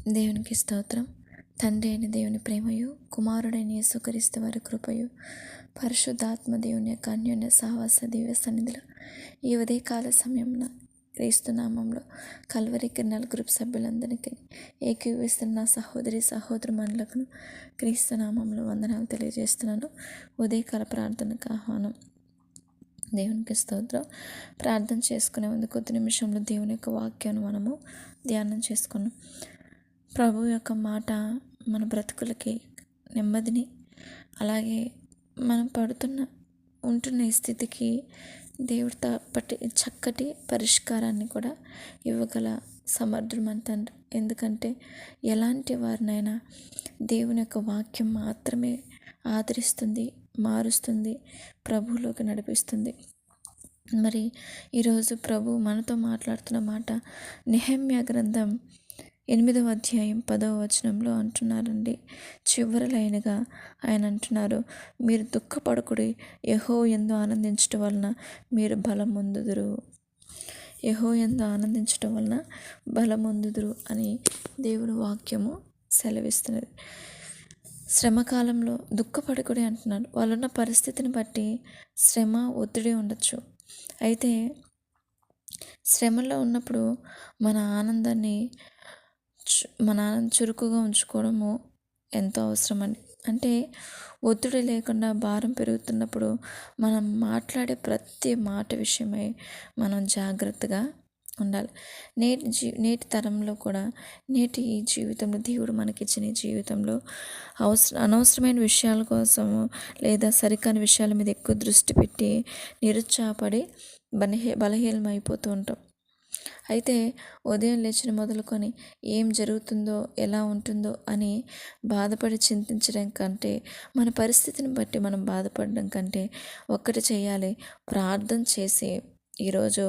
దేవునికి స్తోత్రం. తండ్రి అయిన దేవుని ప్రేమయు, కుమారుడైన యేసుక్రీస్తు వారి కృపయు, పరిశుద్ధాత్మ దేవుని యొక్క అన్యోన్య సహవాస దివ్య సన్నిధిలో ఈ ఉదయకాల సమయంలో క్రీస్తు నామంలో కల్వరి కిరణాల గ్రూప్ సభ్యులందరికీ ఏకీవిస్తున్న నా సహోదరి సహోదరుమణులకు క్రీస్తు నామంలో వందనాలు తెలియజేస్తున్నాను. ఉదయకాల ప్రార్థనకు ఆహ్వానం. దేవునికి స్తోత్రం. ప్రార్థన చేసుకునే ముందు కొద్ది నిమిషంలో దేవుని యొక్క వాక్యాన్ని మనము ధ్యానం చేసుకున్నాం. ప్రభు యొక్క మాట మన బ్రతుకులకి నెమ్మదిని, అలాగే మనం ఉంటున్న ఈ స్థితికి దేవుడు తప్పటి చక్కటి పరిష్కారాన్ని కూడా ఇవ్వగల సమర్థుడు మన తండ్రి. ఎందుకంటే ఎలాంటి వారినైనా దేవుని యొక్క వాక్యం మాత్రమే ఆదరిస్తుంది, మారుస్తుంది, ప్రభువులోకి నడిపిస్తుంది. మరి ఈరోజు ప్రభు మనతో మాట్లాడుతున్న మాట నెహెమ్యా గ్రంథం 8వ అధ్యాయం 10వ వచనంలో అంటున్నారండి. చివరలైనగా ఆయన అంటున్నారు, మీరు దుఃఖపడకుడి, యెహోవా యందు ఆనందించటం వలన మీరు బలం పొందుదురు. యెహోవా యందు ఆనందించటం వలన బలం పొందుదురు అని దేవుని వాక్యము సెలవిస్తున్నది. శ్రమకాలంలో దుఃఖపడకుడి అంటున్నాడు. వాళ్ళున్న పరిస్థితిని బట్టి శ్రమ, ఒత్తిడి ఉండొచ్చు. అయితే శ్రమలో ఉన్నప్పుడు మన ఆనందాన్ని చురుకుగా ఉంచుకోవడము ఎంతో అవసరమని. అంటే ఒత్తిడి లేకుండా భారం పెరుగుతున్నప్పుడు మనం మాట్లాడే ప్రతి మాట విషయమై మనం జాగ్రత్తగా ఉండాలి. నేటి తరంలో కూడా, నేటి ఈ జీవితంలో, దేవుడు మనకిచ్చిన ఈ జీవితంలో అనవసరమైన విషయాల కోసము లేదా సరికాని విషయాల మీద ఎక్కువ దృష్టి పెట్టి నిరుత్సాహపడి బలహీనమైపోతూ ఉంటాం. అయితే ఉదయం లేచిన మొదలుకొని ఏం జరుగుతుందో, ఎలా ఉంటుందో అని బాధపడి చింతించడం కంటే, మన పరిస్థితిని బట్టి మనం బాధపడడం కంటే ఒక్కటి చేయాలి, ప్రార్థన చేసి ఈరోజు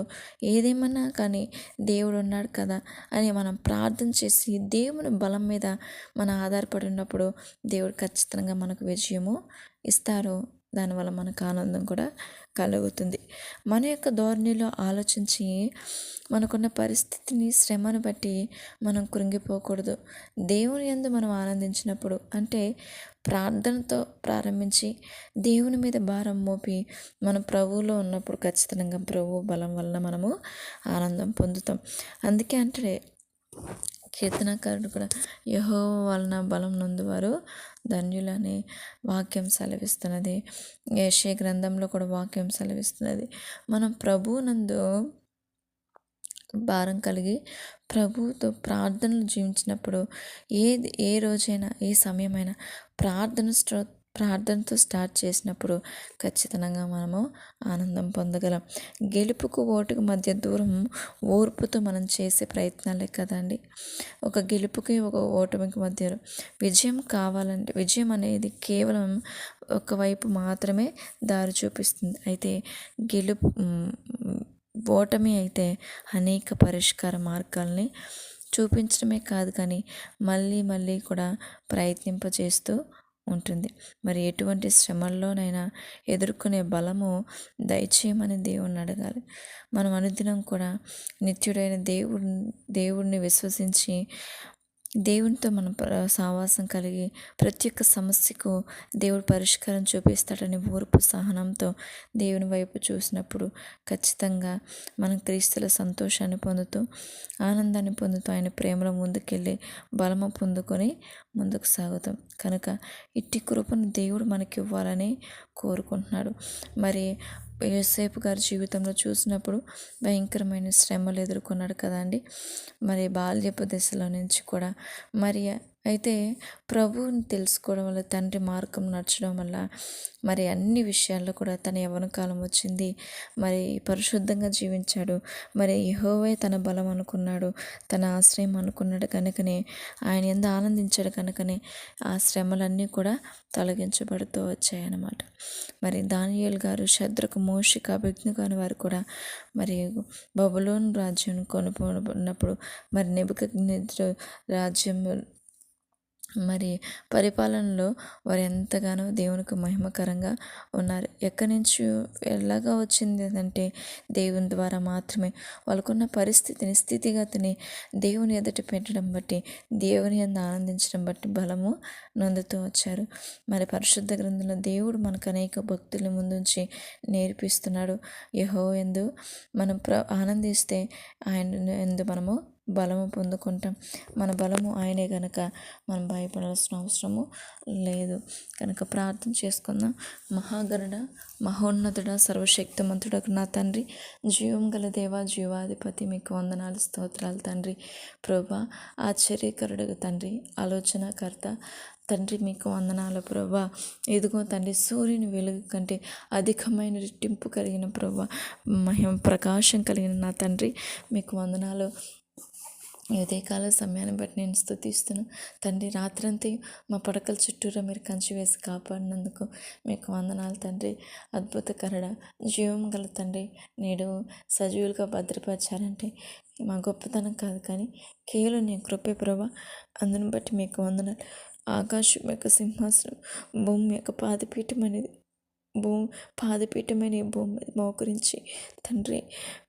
ఏదేమన్నా కానీ దేవుడు ఉన్నాడు కదా అని మనం ప్రార్థన చేసి దేవుని బలం మీద మనం ఆధారపడి ఉన్నప్పుడు దేవుడు ఖచ్చితంగా మనకు విజయము ఇస్తారు. దానివల్ల మనకు ఆనందం కూడా కలుగుతుంది. మన యొక్క ధోరణిలో ఆలోచించి మనకున్న పరిస్థితిని, శ్రమను బట్టి మనం కృంగిపోకూడదు. దేవుని యందు మనం ఆనందించినప్పుడు, అంటే ప్రార్థనతో ప్రారంభించి దేవుని మీద భారం మోపి మనం ప్రభువులో ఉన్నప్పుడు ఖచ్చితంగా ప్రభు బలం వలన మనము ఆనందం పొందుతాం. అందుకే అంటే కీర్తనకారుడు కూడా యెహోవా వలన బలం నొందువారు ధన్యులని వాక్యం సెలవిస్తున్నది. యెషయా గ్రంథంలో కూడా వాక్యం సెలవిస్తున్నది. మనం ప్రభువునందు భారం కలిగి ప్రభువుతో ప్రార్థనలు జీవించినప్పుడు ఏ రోజైనా, ఏ సమయమైనా ప్రార్థనతో స్టార్ట్ చేసినప్పుడు ఖచ్చితంగా మనము ఆనందం పొందగలం. గెలుపుకు ఓటుకు మధ్య దూరం ఓర్పుతో మనం చేసే ప్రయత్నాలే కదండి. ఒక గెలుపుకి, ఒక ఓటమికి మధ్య విజయం కావాలంటే, విజయం అనేది కేవలం ఒకవైపు మాత్రమే దారి చూపిస్తుంది. అయితే ఓటమి అయితే అనేక పరిష్కార మార్గాల్ని చూపించడమే కాదు, కానీ మళ్ళీ కూడా ప్రయత్నింపజేస్తూ ఉంటుంది. మరి ఎటువంటి శ్రమల్లోనైనా ఎదుర్కొనే బలము దయచేయమని దేవుణ్ణి అడగాలి. మనం అనుదినం కూడా నిత్యుడైన దేవుడిని విశ్వసించి దేవునితో మనం సావాసం కలిగి ప్రతి ఒక్క సమస్యకు దేవుడు పరిష్కారం చూపిస్తాడని ఓర్పు, సహనంతో దేవుని వైపు చూసినప్పుడు ఖచ్చితంగా మనం క్రీస్తుల సంతోషాన్ని పొందుతూ, ఆనందాన్ని పొందుతూ, ఆయన ప్రేమలో ముందుకెళ్ళి బలము పొందుకొని ముందుకు సాగుతాం. కనుక ఇట్టి కృపను దేవుడు మనకి ఇవ్వాలని కోరుకుంటున్నాడు. మరి యోసేపు గారి జీవితంలో చూసినప్పుడు భయంకరమైన శ్రమలు ఎదుర్కొన్నాడు కదండి. మరి బాల్యపు దశలో నుంచి కూడా మరి అయితే ప్రభువుని తెలుసుకోవడం వల్ల, తండ్రి మార్గం నడచడం వల్ల మరి అన్ని విషయాల్లో కూడా తన యవ్వన కాలం వచ్చింది. మరి పరిశుద్ధంగా జీవించాడు. మరి యెహోవే తన బలం అనుకున్నాడు, తన ఆశ్రయం అనుకున్నాడు. కనుకనే ఆయన యందు ఆనందించాడు. కనుకనే ఆ శ్రమలన్నీ కూడా తొలగించబడుతూ వచ్చాయన్నమాట. మరి దానియేలు గారు, శద్రకు, మోషక, అబేద్నెగో అనే వారు కూడా మరి బబులోను రాజ్యం కొనుక్కున్నప్పుడు మరి నెబుకద్నెజరు రాజ్యం మరి పరిపాలనలో వారు ఎంతగానో దేవునికి మహిమకరంగా ఉన్నారు. ఎక్కడి నుంచి ఎలాగా వచ్చింది అంటే దేవుని ద్వారా మాత్రమే. వాళ్ళకున్న పరిస్థితిని, స్థితిగతిని దేవుని ఎదుట పెట్టడం బట్టి, దేవుని యందు ఆనందించడం బట్టి బలము నొందుతూ వచ్చారు. మరి పరిశుద్ధ గ్రంథంలో దేవుడు మనకు అనేక భక్తుల ముందుంచి నేర్పిస్తున్నాడు. యెహోవా యందు మనం ఆనందిస్తే ఆయన యందు మనము బలము పొందుకుంటాం. మన బలము ఆయనే గనక మనం భయపడాల్సిన అవసరము లేదు. కనుక ప్రార్థన చేసుకుందాం. మహాగరుడ, మహోన్నతుడ, సర్వశక్తిమంతుడకు నా తండ్రి, జీవం గల దేవ, జీవాధిపతి, మీకు వందనాలు, స్తోత్రాలు తండ్రి. ప్రభా, ఆశ్చర్యకరుడు తండ్రి, ఆలోచనకర్త తండ్రి, మీకు వందనాలు ప్రభా. ఇదిగో తండ్రి, సూర్యుని వెలుగు కంటే అధికమైన రెట్టింపు కలిగిన ప్రభా, మహిమ ప్రకాశం కలిగిన నా తండ్రి, మీకు వందనాలు. ఉదయకాల సమయాన్ని బట్టి నేను స్తుతిస్తున్నాను తండ్రి. రాత్రంతా మా పడకల చుట్టూరా మీరు కంచి వేసి కాపాడినందుకు మీకు వందనాలు తండ్రి. అద్భుతకరడ, జీవం గల తండ్రి, నేడు సజీవులుగా భద్రపరిచారంటే మా గొప్పతనం కాదు, కానీ కేవలం నీ కృపే ప్రభా. అందుని బట్టి మీకు వందనాలు. ఆకాశం యొక్క సింహాసనం, భూమి యొక్క పాదపీఠం అనేది, పాదపీఠమైన ఈ భూమి మీద మోకరించి తండ్రి,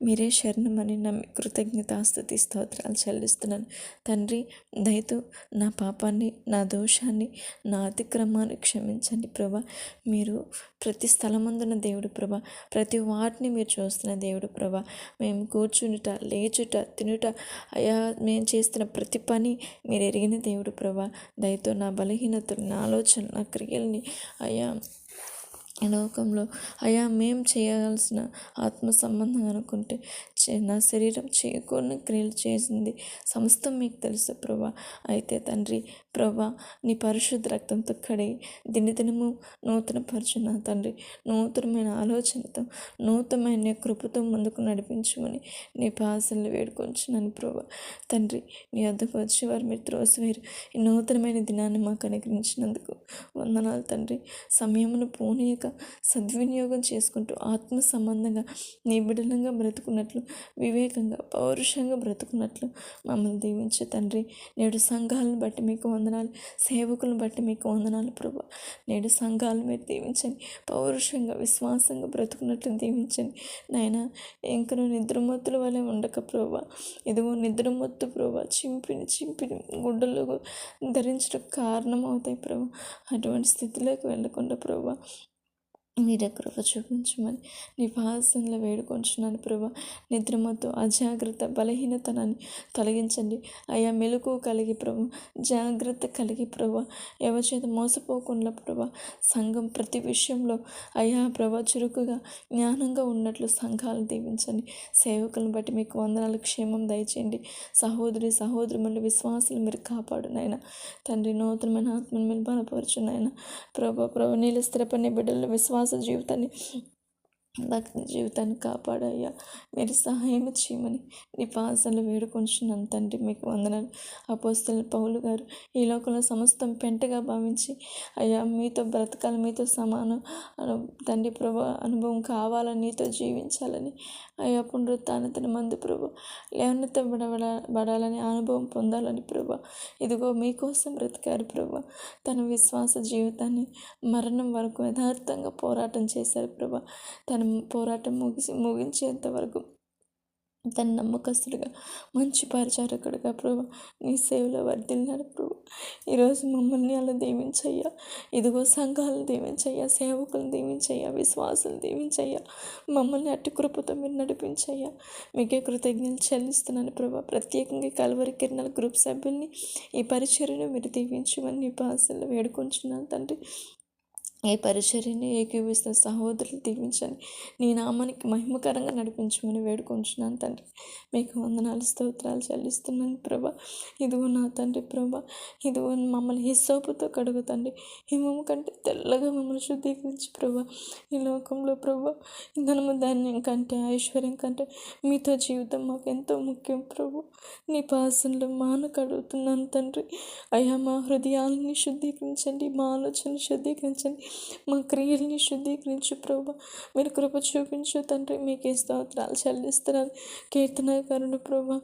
మీరే శరణమని నమ్మి కృతజ్ఞతాస్తుతి స్తోత్రాలు చెల్లిస్తున్నాను తండ్రి. దయతో నా పాపాన్ని, నా దోషాన్ని, నా అతిక్రమాన్ని క్షమించండి ప్రభా. మీరు ప్రతి స్థలమందున దేవుడు ప్రభా, ప్రతి వాటిని మీరు చూస్తున్న దేవుడు ప్రభా. మేము కూర్చునుట, లేచుట, తినుట, అయా మేము చేస్తున్న ప్రతి పని మీరు ఎరిగిన దేవుడు ప్రభా. దయతో నా బలహీనతలు, నా ఆలోచన, నా క్రియల్ని అయా ఈ లోకంలో అయా మేము చేయాల్సిన ఆత్మ సంబంధం అనుకుంటే నా శరీరం చేయకూడని క్రియలు చేసింది సమస్తం మీకు తెలుసు ప్రభా. అయితే తండ్రి ప్రభా, నీ పరిశుద్ధ రక్తంతో కడిగి దినదినము నూతనపరచు నా తండ్రి. నూతనమైన ఆలోచనతో, నూతనమైన కృపతో ముందుకు నడిపించమని నీ పాసనలు వేడుకొంచున్నాను ప్రభా. తండ్రి, నీ వద్దకు వచ్చి వారు మీరు త్రోసివేరు ఈ నూతనమైన దినాన్ని మాకు అనుగ్రహించినందుకు వందనాలు తండ్రి. సమయమును పోనీయక సద్వినియోగం చేసుకుంటూ ఆత్మ సంబంధంగా నీ బిడ్డలంగా బ్రతుకున్నట్లు, వివేకంగా, పౌరుషంగా బ్రతుకున్నట్లు మమ్మల్ని దీవించు తండ్రి. నేడు సంఘాలను బట్టి మీకు వందనాలు, సేవకులను బట్టి మీకు వందనాలు ప్రభా. నేడు సంఘాలను మీరు దీవించండి, పౌరుషంగా, విశ్వాసంగా బ్రతుకున్నట్లు దీవించండి నాయన. ఇంకను నిద్రమత్తుల వలె ఉండక ప్రభా, ఇదిగో నిద్రమత్తు ప్రభా, చింపిని గుడ్డలు ధరించడం కారణం అవుతాయి ప్రభా. అటువంటి స్థితిలోకి వెళ్ళకుండా ప్రభా, మీరే కృప చూపించమని నీ పాసనలో వేడుకొంచున్నాను ప్రభా. నిద్రమతో అజాగ్రత్త, బలహీనతనాన్ని తొలగించండి అయ్యా. మెలకు కలిగి ప్రభు, జాగ్రత్త కలిగి ప్రభా, ఎవరి చేత మోసపోకుండా ప్రభా, సంఘం ప్రతి విషయంలో అయ్యా ప్రభా చురుకుగా, జ్ఞానంగా ఉన్నట్లు సంఘాలు దీవించండి. సేవకులను బట్టి మీకు వందనాలు, క్షేమం దయచేయండి. సహోదరులు విశ్వాసులు మీరు కాపాడు నాయన తండ్రి. నూతనమైన ఆత్మను మీరు బలపరచు నాయన ప్రభా. నీళ్ళు స్థిరపడిన బిడ్డల విశ్వాస జీవితాన్ని, భక్తి జీవితాన్ని కాపాడయ్యా. మీరు సహాయం చేయమని నీ పాసనలు వేడుకొంచున్నాను తండ్రి. మీకు వందనాలు. అపోస్తలులు పౌలు గారు ఈ లోకంలో సమస్తం పెంటగా భావించి అయ్యా మీతో బ్రతకాలి, మీతో సమానం తండ్రి ప్రభా అనుభవం కావాలని, నీతో జీవించాలని అయ్యా, పునరుత్థానతని మందు ప్రభా లేవనెత్తబడాలని, అనుభవం పొందాలని ప్రభా, ఇదిగో మీకోసం బ్రతికారు ప్రభా. తన విశ్వాస జీవితాన్ని మరణం వరకు యథార్థంగా పోరాటం చేశారు ప్రభా. తన పోరాటం ముగించేంత వరకు తన నమ్మకస్తుడిగా, మంచి పరిచారకుడిగా ప్రభా నీ సేవలో వర్ధిల్లాడు ప్రభు. ఈరోజు మమ్మల్ని అలా దీవించయ్యా. ఇదిగో సంఘాలను దీవించయ్యా, సేవకులను దీవించయ్యా, విశ్వాసాలు దీవించయ్యా. మమ్మల్ని అట్టి కృపతో మీరు నడిపించయ్యా. మీకే కృతజ్ఞతలు చెల్లిస్తున్నాను ప్రభా. ప్రత్యేకంగా కల్వరి కిరణాల గ్రూప్ సభ్యుల్ని, ఈ పరిచర్యను మీరు దీవించమని నీ పాసనలో వేడుకొంచున్నాను తండ్రి. ఏ పరిచర్యని ఏకీవిస్తున్న సహోదరులు దీవించండి. నీ నామానికి మహిమకరంగా నడిపించమని వేడుకొంచున్నాను తండ్రి. మీకు వందనాలు, స్తోత్రాలు చెల్లిస్తున్నాను ప్రభా. ఇదిగో నా తండ్రి ప్రభా, ఇదిగో మమ్మల్ని హిస్సోపుతో కడుగుతండి. హిమము కంటే తెల్లగా మమ్మల్ని శుద్ధీకరించి ప్రభా. ఈ లోకంలో ప్రభా ధనము, ధాన్యం కంటే, ఐశ్వర్యం కంటే మీతో జీవితం మాకు ఎంతో ముఖ్యం ప్రభు. నీ పాసనలో కడుగుతున్నాను తండ్రి. అయ్యా, మా హృదయాలని శుద్ధీకరించండి, మా ఆలోచనలు శుద్ధీకరించండి, మా క్రియల్ని శుద్ధీకరించు ప్రభా. మీరు కృప చూపించు తండ్రి. మీకే స్తోత్రాలు చెల్లిస్తున్నాను. కీర్తనకారుడు ప్రభా,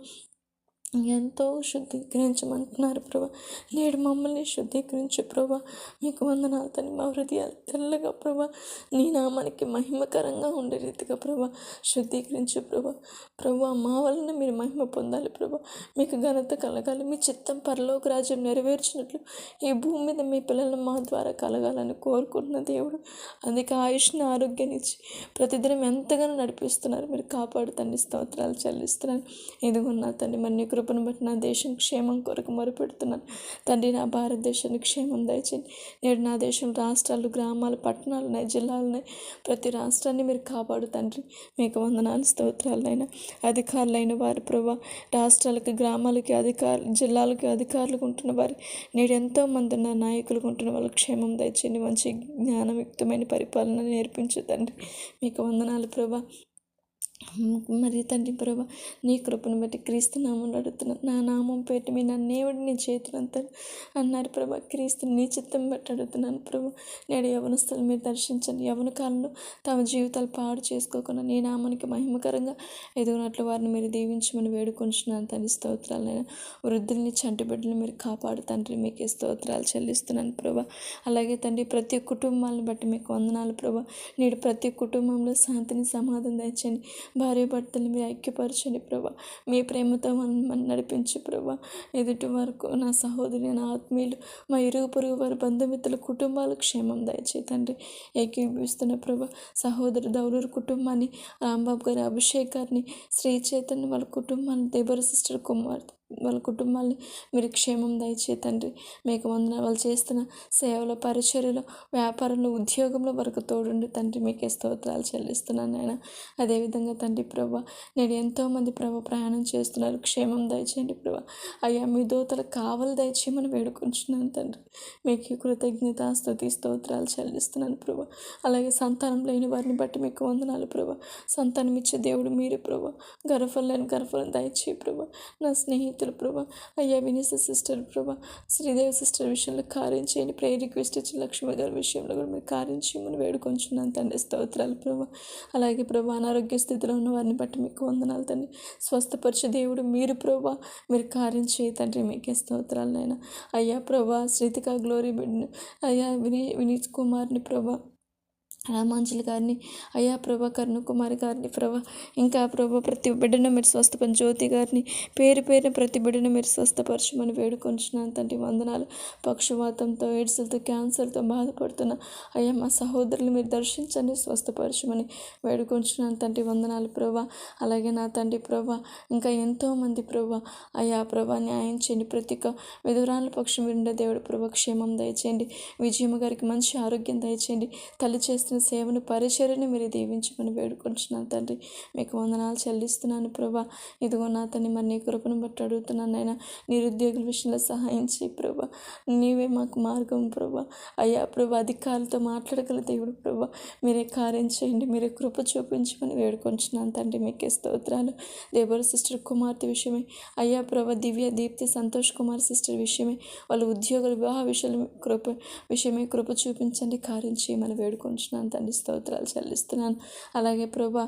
ఎంతో శుద్ధీకరించమంటున్నారు ప్రభా. నేడు మమ్మల్ని శుద్ధీకరించు ప్రభా. మీకు వందనాలు తండ్రి. మా హృదయాలు తెల్లగా ప్రభా, నీ నామానికి మహిమకరంగా ఉండే రీతిగా ప్రభా శుద్ధీకరించు ప్రభా. ప్రభా, మా వలన మీరు మహిమ పొందాలి ప్రభా. మీకు ఘనత కలగాలి. మీ చిత్తం పరలోక రాజ్యం నెరవేర్చినట్లు ఈ భూమి మీద మీ పిల్లలను మా ద్వారా కలగాలని కోరుకుంటున్న దేవుడు. అందుకే ఆయుష్ని, ఆరోగ్యాన్ని ఇచ్చి ప్రతిదినం ఎంతగానో నడిపిస్తున్నారు. మీరు కాపాడుతండి. స్తోత్రాలు చెల్లిస్తున్నాను. ఇదిగోన్నా తండ్రి, మరి నీ కృపను బట్టి నా దేశం క్షేమం కొరకు మొరుపెడుతున్నాను తండ్రి. నా భారతదేశానికి క్షేమం దయచేయండి. నేడు నా దేశం రాష్ట్రాలు, గ్రామాలు, పట్టణాలు ఉన్నాయి, జిల్లాలు ఉన్నాయి. ప్రతి రాష్ట్రాన్ని మీరు కాపాడు తండ్రి. మీకు వందనాలు, స్తోత్రాలైనా. అధికారులైన వారు ప్రభా, రాష్ట్రాలకి, గ్రామాలకి జిల్లాలకి అధికారులకు ఉంటున్న వారు, నేడు ఎంతోమంది ఉన్న నాయకులకు ఉంటున్న వాళ్ళకి క్షేమం దయచేయండి. మంచి జ్ఞానయుక్తమైన పరిపాలన నేర్పించు తండ్రి. మీకు వందనాలు ప్రభా. మరి తండ్రి ప్రభా, నీ కృపను బట్టి క్రీస్తు నామం అడుగుతున్నాను. నా నామం పెట్టి మీ నన్నేవుడు నీ చేతులంతాను అన్నారు ప్రభా. క్రీస్తు నీ చిత్తం బట్టి అడుగుతున్నాను ప్రభా. నేడు యవనస్తులు మీరు దర్శించండి. యవన కాలంలో తమ జీవితాలు పాడు చేసుకోకుండా నీ నామానికి మహిమకరంగా ఎదుగునట్లు వారిని మీరు దీవించమని వేడుకొంచున్నాను తండ్రి. స్తోత్రాలైనా. వృద్ధుల్ని, చంటి బిడ్డలు మీరు కాపాడు తండ్రి. మీకే స్తోత్రాలు చెల్లిస్తున్నాను ప్రభా. అలాగే తండ్రి, ప్రతి కుటుంబాలను బట్టి మీకు వందనాలు ప్రభా. నేడు ప్రతి కుటుంబంలో శాంతిని, సమాధానం దయచేయండి. భార్య భర్తలు మీరు ఐక్యపరచండి ప్రభా. మీ ప్రేమతో మనం నడిపించు ప్రభా. ఎదుటి వరకు నా సహోదరి, నా ఆత్మీయులు, మా ఇరుగు పొరుగు వారి బంధుమిత్రుల కుటుంబాల క్షేమం దయచేయి తండ్రి. ఏకీభవిస్తున్న ప్రభా, సహోదరు దౌలూరు కుటుంబాన్ని, రాంబాబు గారి, అభిషేక్ గారిని, శ్రీ చైతన్య వాళ్ళ కుటుంబాన్ని, దేబర సిస్టర్ కుమార్ వాళ్ళ కుటుంబాన్ని మీరు క్షేమం దయచే తండ్రి. మీకు వందన. వాళ్ళు చేస్తున్న సేవల, పరిచర్యలో, వ్యాపారంలో, ఉద్యోగంలో వరకు తోడుండి తండ్రి. మీకే స్తోత్రాలు చెల్లిస్తున్నాను నాయన. అదేవిధంగా తండ్రి ప్రభా, నేను ఎంతోమంది ప్రభా ప్రయాణం చేస్తున్నారు. క్షేమం దయచేయండి ప్రభా. అయ్యా, మీ దూతలకు కావలి దయచేయమని వేడుకుంటున్నాను తండ్రి. మీకు కృతజ్ఞత, స్తుతి, స్తోత్రాలు చెల్లిస్తున్నాను ప్రభా. అలాగే సంతానం లేని వారిని బట్టి మీకు వందనాలు ప్రభా. సంతానం ఇచ్చే దేవుడు మీరే ప్రభా. గర్భఫలం దయచేయి ప్రభా. నా స్నేహితులు ప్రభా, అయ్యా వినీస సిస్టర్ ప్రభా, శ్రీదేవి సిస్టర్ విషయంలో కార్యం చేయండి. ప్రేయర్ రిక్వెస్ట్ ఇచ్చి లక్ష్మి గారి విషయంలో కూడా మీరు కార్యం చేయమని వేడుకొంచున్నాను తండ్రి. స్తోత్రాలు ప్రభా. అలాగే ప్రభా, అనారోగ్య స్థితిలో ఉన్న వారిని బట్టి మీకు వందనాలు తండ్రి. స్వస్థపరిచే దేవుడు మీరు ప్రభా. మీరు కార్యం చేయ తండ్రి. మీకే స్తోత్రాలనైనా. అయ్యా ప్రభా, శ్రీతిక గ్లోరీ బిడ్డను, అయ్యా వినీత్ కుమార్ని ప్రభా, రామాంజలి గారిని, అయ్యా ప్రభా, కరుణ కుమారి గారిని ప్రభా, ఇంకా ప్రభా ప్రతి బిడ్డను మీరు స్వస్థపరి, జ్యోతి గారిని, పేరు పేరున ప్రతి బిడ్డను మీరు స్వస్థపరచమని వేడుకొంచున్నాను తండ్రి. వందనాలు. పక్షవాతంతో, ఎయిడ్స్లతో, క్యాన్సర్తో బాధపడుతున్న అయ్యా మా సహోదరులు మీరు దర్శించండి, స్వస్థపరచమని వేడుకొంచున్నాను తండ్రి. వందనాలు ప్రభా. అలాగే నా తండ్రి ప్రభా, ఇంకా ఎంతోమంది ప్రభా, అయ్యా ప్రభా న్యాయం చేయండి. ప్రతి ఒక్క విధురాల పక్షం విండే దేవుడు ప్రభా క్షేమం దయచేయండి. విజయమ్మ గారికి మంచి ఆరోగ్యం దయచేయండి. తల్లి చేస్తున్న సేవను, పరిచర్యను మీరు దీవించమని వేడుకుంటున్నాను తండ్రి. మీకు వందనాలు చెల్లిస్తున్నాను ప్రభా. ఇదిగో నా తండ్రి, మరి నీ కృపను బట్టి అడుగుతున్నాను నాయన. నిరుద్యోగుల విషయంలో సహాయం చేయి ప్రభా. నీవే మాకు మార్గం ప్రభా. అయ్యా ప్రభా, అధికారులతో మాట్లాడగల దేవుడు ప్రభా. మీరే కార్యం చేయండి. మీరే కృప చూపించమని వేడుకొంచున్నాను తండ్రి. మీకే స్తోత్రాలు. దేవర సిస్టర్ కుమార్తె విషయమై, అయ్యా ప్రభా, దివ్య, దీప్తి, సంతోష్ కుమార్ సిస్టర్ విషయమై, వాళ్ళ ఉద్యోగుల వివాహ విషయమై కృప చూపించండి, కార్యం చేయమని వేడుకొంచున్నాను తండ్రి. స్తోత్రాలు చెల్లిస్తున్నాను. అలాగే ప్రభా,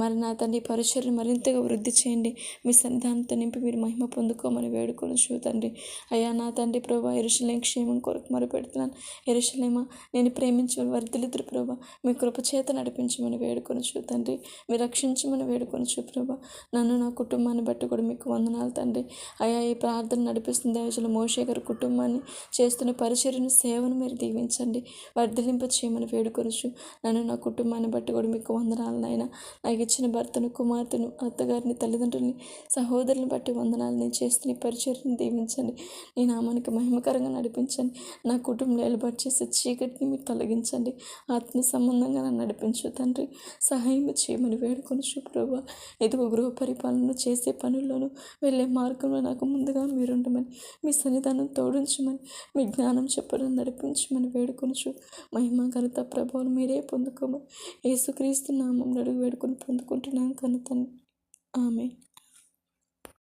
మరి నా తండ్రి పరిచర్ని మరింతగా వృద్ధి చేయండి. మీ సన్నిధానంతో నింపి మీరు మహిమ పొందుకోమని వేడుకొనుచు తండ్రి. అయ్యా నా తండ్రి ప్రభా, యెరూషలేము క్షేమం కొరకు మొరపెడుతున్నాను. యెరూషలేమా, నేను ప్రేమించమని వర్ధిల్లుదురు ప్రభా. మీ కృప చేత నడిపించమని వేడుకొనుచు తండ్రి. మీరు రక్షించమని వేడుకొనుచు ప్రభా. నన్ను, నా కుటుంబాన్ని బట్టి కూడా మీకు వందనాలు తండ్రి. అయ్యా, ఈ ప్రార్థన నడిపిస్తున్న దేవజల మోషే గారి కుటుంబాన్ని, చేస్తున్న పరిచర్యను, సేవను మీరు దీవించండి, వర్ధిలింప చేయమని వేడుకొనుచు. నన్ను, నా కుటుంబాన్ని బట్టి కూడా మీకు వందనాలు నాయన. నాకు ఇచ్చిన భర్తను, కుమార్తెను, అత్తగారిని, తల్లిదండ్రులని, సహోదరుని బట్టి వందనాలు. నేను చేస్తున్న పరిచర్యను దీవించండి. నీ నామానికి మహిమకరంగా నడిపించండి. నా కుటుంబంలో ఏలుబడి చేసే చీకటిని మీరు తొలగించండి. ఆత్మ సంబంధంగా నన్ను నడిపించు తండ్రి. సహాయం చేయమని వేడుకొనుచు ప్రభా. ఎదుగు గృహ పరిపాలన చేసే పనుల్లోనూ, వెళ్ళే మార్గంలో నాకు ముందుగా మీరుండమని, మీ సన్నిధానం తోడించమని, మీ జ్ఞానం చెప్పడం నడిపించమని వేడుకొనుచు. మహిమ, ఘనత, ప్రభావం మీరే పొందుకోమని యేసుక్రీస్తు నామములో అడిగి వేడుకొని పొందుకుంటున్నాను కన్న తండ్రి. ఆమేన్.